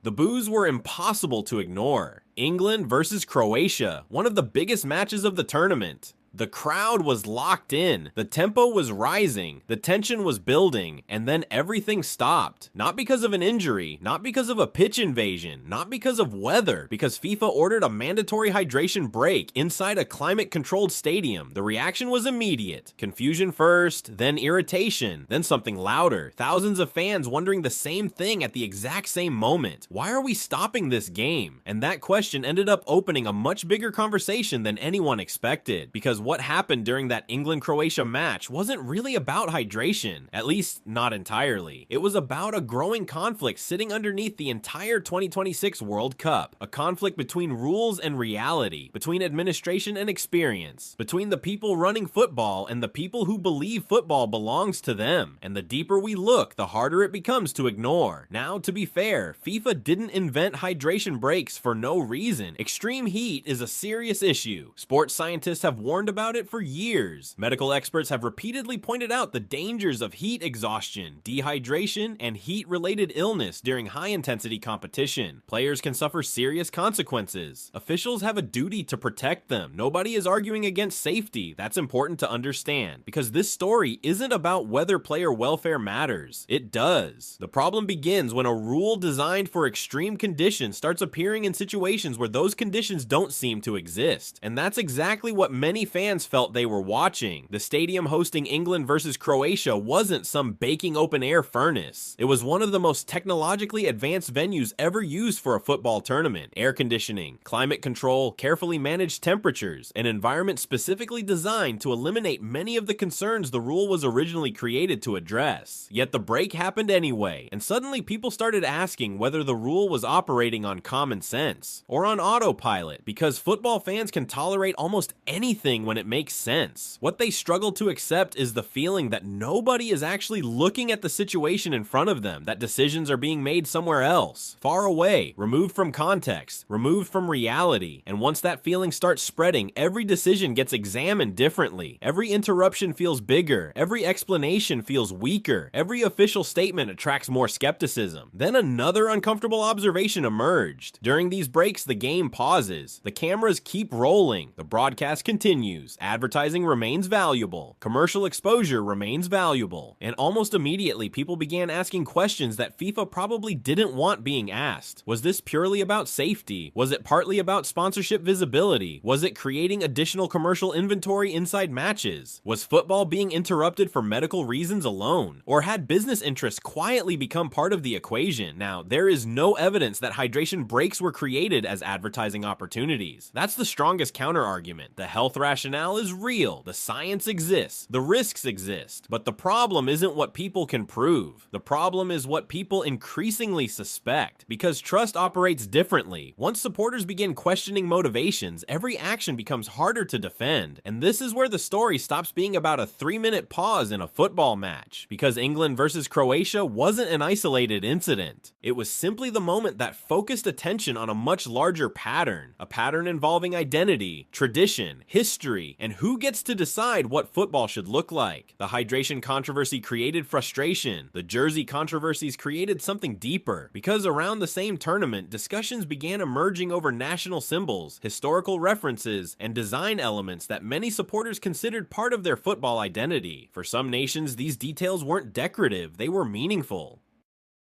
The boos were impossible to ignore. England versus Croatia, one of the biggest matches of the tournament. The crowd was locked in, the tempo was rising, the tension was building, and then everything stopped. Not because of an injury, not because of a pitch invasion, not because of weather, because FIFA ordered a mandatory hydration break inside a climate-controlled stadium. The reaction was immediate. Confusion first, then irritation, then something louder. Thousands of fans wondering the same thing at the exact same moment. Why are we stopping this game? And that question ended up opening a much bigger conversation than anyone expected, because what happened during that England-Croatia match wasn't really about hydration, at least not entirely. It was about a growing conflict sitting underneath the entire 2026 World Cup, a conflict between rules and reality, between administration and experience, between the people running football and the people who believe football belongs to them. And the deeper we look, the harder it becomes to ignore. Now, to be fair, FIFA didn't invent hydration breaks for no reason. Extreme heat is a serious issue. Sports scientists have warned about it for years. Medical experts have repeatedly pointed out the dangers of heat exhaustion, dehydration, and heat-related illness during high-intensity competition. Players can suffer serious consequences. Officials have a duty to protect them. Nobody is arguing against safety. That's important to understand, because this story isn't about whether player welfare matters. It does. The problem begins when a rule designed for extreme conditions starts appearing in situations where those conditions don't seem to exist. And that's exactly what many fans felt they were watching. The stadium hosting England versus Croatia wasn't some baking open-air furnace. It was one of the most technologically advanced venues ever used for a football tournament. Air conditioning, climate control, carefully managed temperatures, an environment specifically designed to eliminate many of the concerns the rule was originally created to address. Yet the break happened anyway, and suddenly people started asking whether the rule was operating on common sense or on autopilot, because football fans can tolerate almost anything when it makes sense. What they struggle to accept is the feeling that nobody is actually looking at the situation in front of them, that decisions are being made somewhere else, far away, removed from context, removed from reality. And once that feeling starts spreading, every decision gets examined differently. Every interruption feels bigger, every explanation feels weaker, every official statement attracts more skepticism. Then another uncomfortable observation emerged. During these breaks, the game pauses. The cameras keep rolling. The broadcast continues. Advertising remains valuable. Commercial exposure remains valuable. And almost immediately, people began asking questions that FIFA probably didn't want being asked. Was this purely about safety? Was it partly about sponsorship visibility? Was it creating additional commercial inventory inside matches? Was football being interrupted for medical reasons alone? Or had business interests quietly become part of the equation? Now, there is no evidence that hydration breaks were created as advertising opportunities. That's the strongest counter-argument. The health rationale is real, the science exists, the risks exist, but the problem isn't what people can prove. The problem is what people increasingly suspect, because trust operates differently. Once supporters begin questioning motivations, every action becomes harder to defend, and this is where the story stops being about a 3-minute pause in a football match, because England versus Croatia wasn't an isolated incident. It was simply the moment that focused attention on a much larger pattern, a pattern involving identity, tradition, history, and who gets to decide what football should look like. The hydration controversy created frustration. The jersey controversies created something deeper, because around the same tournament, discussions began emerging over national symbols, historical references, and design elements that many supporters considered part of their football identity. For some nations, these details weren't decorative, they were meaningful.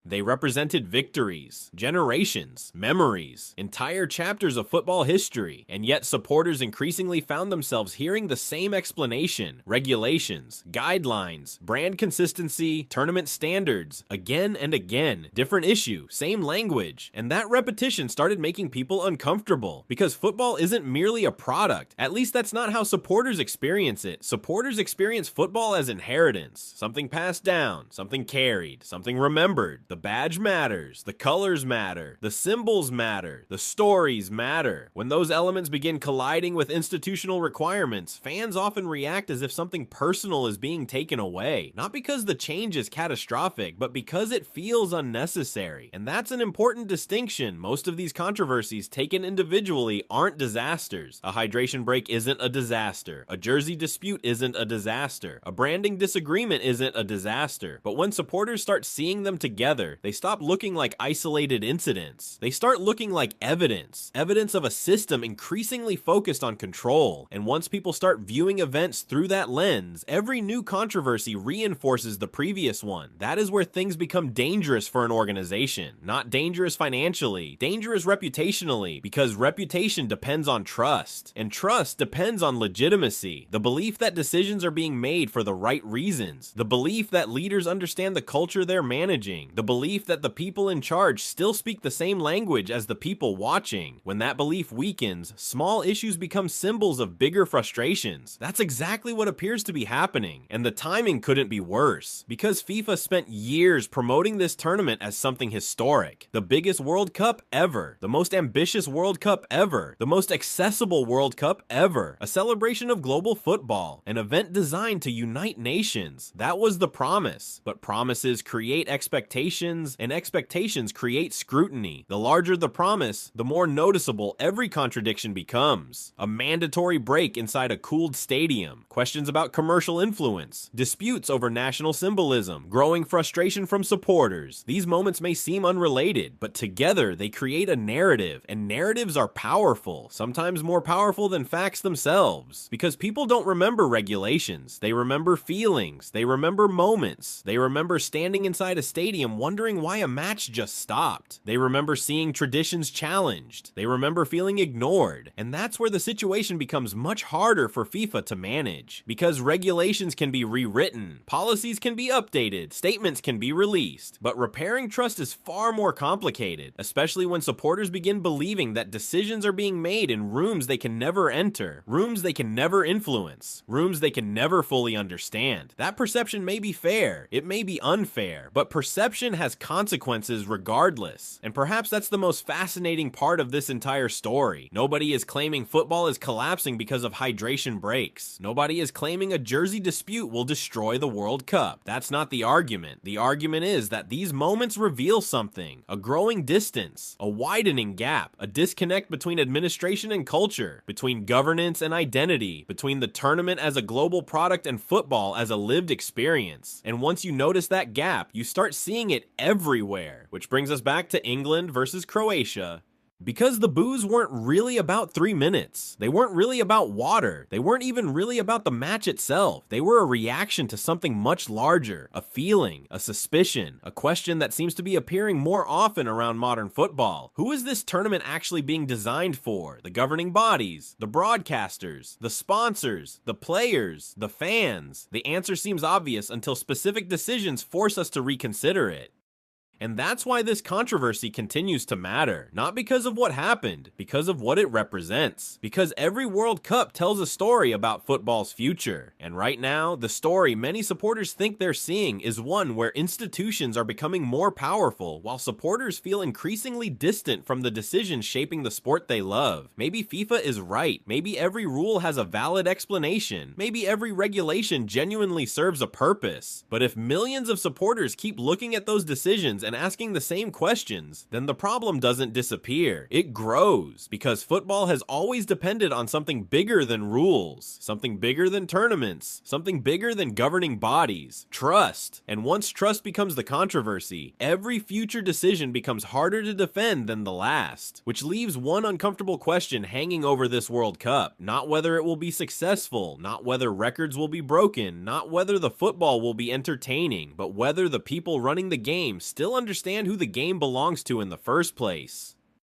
They represented victories, generations, memories, entire chapters of football history, and yet supporters increasingly found themselves hearing the same explanation, regulations, guidelines, brand consistency, tournament standards, again and again. Different issue, same language, and that repetition started making people uncomfortable, because football isn't merely a product. At least that's not how supporters experience it. Supporters experience football as inheritance, something passed down, something carried, something remembered. The badge matters, the colors matter, the symbols matter, the stories matter. When those elements begin colliding with institutional requirements, fans often react as if something personal is being taken away. Not because the change is catastrophic, but because it feels unnecessary. And that's an important distinction. Most of these controversies taken individually aren't disasters. A hydration break isn't a disaster. A jersey dispute isn't a disaster. A branding disagreement isn't a disaster. But when supporters start seeing them together, together, they stop looking like isolated incidents. They start looking like evidence of a system increasingly focused on control. And once people start viewing events through that lens, every new controversy reinforces the previous one. That is where things become dangerous for an organization. Not dangerous financially, dangerous reputationally, because reputation depends on trust, and trust depends on legitimacy. The belief that decisions are being made for the right reasons, the belief that leaders understand the culture they're managing, the belief that the people in charge still speak the same language as the people watching. When that belief weakens, small issues become symbols of bigger frustrations. That's exactly what appears to be happening, and the timing couldn't be worse, because FIFA spent years promoting this tournament as something historic. The biggest World Cup ever, the most ambitious World Cup ever, the most accessible World Cup ever, a celebration of global football, an event designed to unite nations. That was the promise, but promises create expectations, and expectations create scrutiny. The larger the promise, the more noticeable every contradiction becomes. A mandatory break inside a cooled stadium, questions about commercial influence, disputes over national symbolism, growing frustration from supporters. These moments may seem unrelated, but together they create a narrative, and narratives are powerful, sometimes more powerful than facts themselves, because people don't remember regulations, they remember feelings, they remember moments, they remember standing inside a stadium wondering why a match just stopped, they remember seeing traditions challenged, they remember feeling ignored, and that's where the situation becomes much harder for FIFA to manage, because regulations can be rewritten, policies can be updated, statements can be released, but repairing trust is far more complicated, especially when supporters begin believing that decisions are being made in rooms they can never enter, rooms they can never influence, rooms they can never fully understand. That perception may be fair, it may be unfair, but perception has consequences regardless. And perhaps that's the most fascinating part of this entire story. Nobody is claiming football is collapsing because of hydration breaks. Nobody is claiming a jersey dispute will destroy the World Cup. That's not the argument. The argument is that these moments reveal something, a growing distance, a widening gap, a disconnect between administration and culture, between governance and identity, between the tournament as a global product and football as a lived experience. And once you notice that gap, you start seeing it everywhere, which brings us back to England versus Croatia. Because the boos weren't really about 3 minutes. They weren't really about water. They weren't even really about the match itself. They were a reaction to something much larger, a feeling, a suspicion, a question that seems to be appearing more often around modern football. Who is this tournament actually being designed for? The governing bodies, the broadcasters, the sponsors, the players, the fans? The answer seems obvious until specific decisions force us to reconsider it. And that's why this controversy continues to matter. Not because of what happened, because of what it represents. Because every World Cup tells a story about football's future. And right now, the story many supporters think they're seeing is one where institutions are becoming more powerful, while supporters feel increasingly distant from the decisions shaping the sport they love. Maybe FIFA is right. Maybe every rule has a valid explanation. Maybe every regulation genuinely serves a purpose. But if millions of supporters keep looking at those decisions and asking the same questions, then the problem doesn't disappear. It grows, because football has always depended on something bigger than rules, something bigger than tournaments, something bigger than governing bodies: trust. And once trust becomes the controversy, every future decision becomes harder to defend than the last, which leaves one uncomfortable question hanging over this World Cup. Not whether it will be successful, not whether records will be broken, not whether the football will be entertaining, but whether the people running the game still understand who the game belongs to in the first place.